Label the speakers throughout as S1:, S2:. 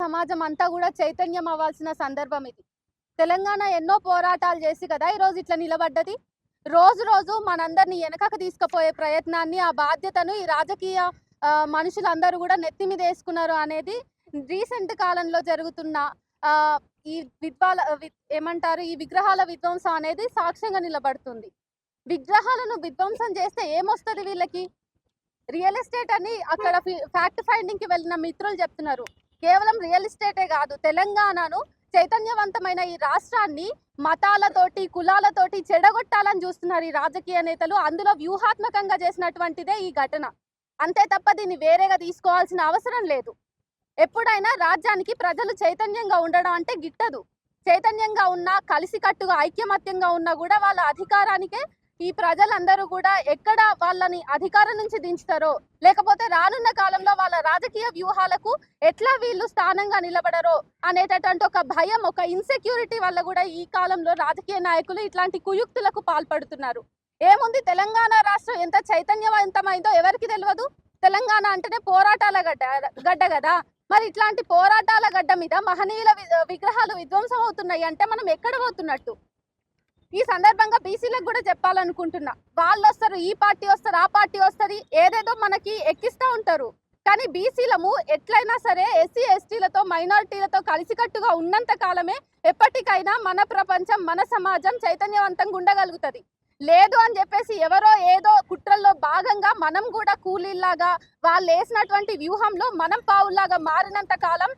S1: సమాజం అంతా కూడా చైతన్యం అవ్వాల్సిన సందర్భం ఇది. తెలంగాణ ఎన్నో పోరాటాలు చేసి కదా ఈరోజు ఇట్లా నిలబడ్డది. రోజు రోజు మనందరిని వెనకకు తీసుకుపోయే ప్రయత్నాన్ని, ఆ బాధ్యతను ఈ రాజకీయ మనుషులందరూ కూడా నెత్తి మీద వేసుకున్నారు అనేది రీసెంట్ కాలంలో జరుగుతున్న ఈ ఏమంటారు, ఈ విగ్రహాల విధ్వంసం అనేది సాక్ష్యంగా నిలబడుతుంది. విగ్రహాలను విధ్వంసం చేస్తే ఏమొస్తుంది వీళ్ళకి? రియల్ ఎస్టేట్ అని అక్కడ ఫ్యాక్ట్ ఫైండింగ్ కి వెళ్ళిన మిత్రులు చెప్తున్నారు. కేవలం రియల్ ఎస్టేటే కాదు, తెలంగాణను చైతన్యవంతమైన ఈ రాష్ట్రాన్ని మతాలతోటి కులాలతోటి చెడగొట్టాలని చూస్తున్నారు ఈ రాజకీయ నేతలు. అందులో వ్యూహాత్మకంగా చేసినటువంటిదే ఈ ఘటన. అంతే తప్ప దీన్ని వేరేగా తీసుకోవాల్సిన అవసరం లేదు. ఎప్పుడైనా రాజ్యానికి ప్రజలు చైతన్యంగా ఉండడం అంటే గిట్టదు. చైతన్యంగా ఉన్నా, కలిసికట్టుగా ఐక్యమత్యంగా ఉన్నా కూడా వాళ్ళ అధికారానికే ఈ ప్రజలందరూ కూడా ఎక్కడ వాళ్ళని అధికారం నుంచి దించుతారో, లేకపోతే రానున్న కాలంలో వాళ్ళ రాజకీయ వ్యూహాలకు ఎట్లా వీళ్ళు స్థానంగా నిలబడరో అనేటటువంటి ఒక భయం, ఒక ఇన్సెక్యూరిటీ వల్ల కూడా ఈ కాలంలో రాజకీయ నాయకులు ఇట్లాంటి కుయుక్తులకు పాల్పడుతున్నారు. ఏముంది, తెలంగాణ రాష్ట్రం ఎంత చైతన్యవంతమైందో ఎవరికి తెలియదు? తెలంగాణ అంటేనే పోరాటాల గడ్డ కదా. మరి ఇట్లాంటి పోరాటాల గడ్డ మీద మహనీయుల విగ్రహాలు విధ్వంసం అవుతున్నాయి అంటే మనం ఎక్కడ పోతున్నట్టు? ఈ సందర్భంగా బీసీలకు కూడా చెప్పాలనుకుంటున్నా. వాళ్ళు వస్తారు, ఈ పార్టీ వస్తారు, ఆ పార్టీ వస్తుంది, ఏదేదో మనకి ఎక్కిస్తూ ఉంటారు. కానీ బీసీలము ఎట్లయినా సరే ఎస్సీ ఎస్టీలతో మైనారిటీలతో కలిసికట్టుగా ఉన్నంత కాలమే ఎప్పటికైనా మన ప్రపంచం, మన సమాజం చైతన్యవంతంగా ఉండగలుగుతుంది. లేదు అని చెప్పేసి ఎవరో ఏదో కుట్రల్లో భాగంగా మనం కూడా కూలీల్లాగా వాళ్ళు వేసినటువంటి వ్యూహంలో మనం పావుల్లాగా మారినంత కాలం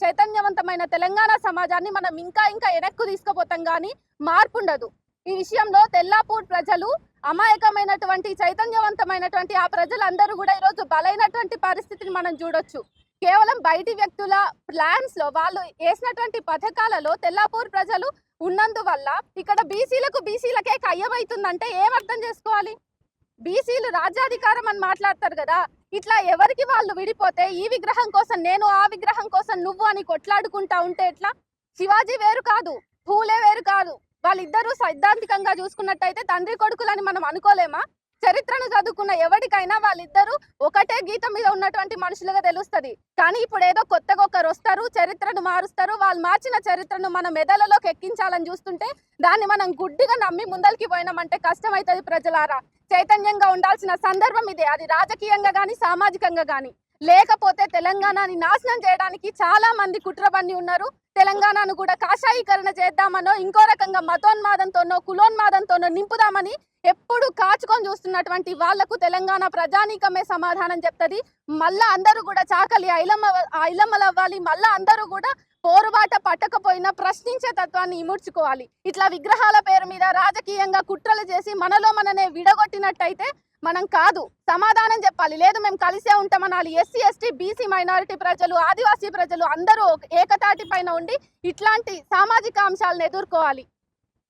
S1: చైతన్యవంతమైన తెలంగాణ సమాజాన్ని మనం ఇంకా వెనక్కు తీసుకుపోతాం కానీ మార్పు ఉండదు. ఈ విషయంలో తెల్లాపూర్ ప్రజలు అమాయకమైనటువంటి చైతన్యవంతమైనటువంటి ఆ ప్రజలందరూ కూడా ఈరోజు బలైనటువంటి పరిస్థితిని మనం చూడొచ్చు. కేవలం బయటి వ్యక్తుల ప్లాన్స్ లో, వాళ్ళు వేసినటువంటి పథకాలలో తెల్లాపూర్ ప్రజలు ఉన్నందువల్ల ఇక్కడ బీసీలకే కయ్యమవుతుందంటే ఏమర్థం చేసుకోవాలి? బీసీలు రాజ్యాధికారం అని మాట్లాడతారు కదా, ఇట్లా ఎవరికి వాళ్ళు విడిపోతే ఈ విగ్రహం కోసం నేను, ఆ విగ్రహం కోసం నువ్వు అని కొట్లాడుకుంటా ఉంటే ఎట్లా? శివాజీ వేరు కాదు, పూలే వేరు కాదు. వాళ్ళిద్దరూ సైద్ధాంతికంగా చూసుకున్నట్టయితే తండ్రి కొడుకులని మనం అనుకోలేమా? చరిత్రను చదువుకున్న ఎవరికైనా వాళ్ళిద్దరూ ఒకటే గీతం మీద ఉన్నటువంటి మనుషులుగా తెలుస్తుంది. కానీ ఇప్పుడు ఏదో కొత్తగా ఒకరు వస్తారు, చరిత్రను మారుస్తారు. వాళ్ళు మార్చిన చరిత్రను మన మెదళ్ళలోకి ఎక్కించాలని చూస్తుంటే దాన్ని మనం గుడ్డిగా నమ్మి ముందరికి పోయినామంటే కష్టమవుతుంది. ప్రజలారా, చైతన్యంగా ఉండాల్సిన సందర్భం ఇదే, అది రాజకీయంగా కానీ సామాజికంగా కానీ. లేకపోతే తెలంగాణని నాశనం చేయడానికి చాలా మంది కుట్రబన్ని ఉన్నారు. తెలంగాణను కూడా కాషాయీకరణ చేద్దామనో, ఇంకో రకంగా మతోన్మాదంతోనో కులోన్మాదంతోనో నింపుదామని ఎప్పుడు కాచుకొని చూస్తున్నటువంటి వాళ్లకు తెలంగాణ ప్రజానీకమే సమాధానం చెప్తుంది. మళ్ళా అందరూ కూడా చాకలి ఐలమ్మలవ్వాలి. మళ్ళా అందరూ కూడా పోరుబాట పట్టకపోయినా ప్రశ్నించే తత్వాన్ని ఇముడ్చుకోవాలి. ఇట్లా విగ్రహాల పేరు మీద రాజకీయంగా కుట్రలు చేసి మనలో మననే విడగొట్టినట్టయితే మనం కాదు, సమాధానం చెప్పాలి. లేదు, మేము కలిసే ఉంటామనాలి. ఎస్సీ ఎస్టీ బీసీ మైనారిటీ ప్రజలు, ఆదివాసీ ప్రజలు అందరూ ఏకతాటి పైన ఉండి ఇట్లాంటి సామాజిక అంశాలను ఎదుర్కోవాలి.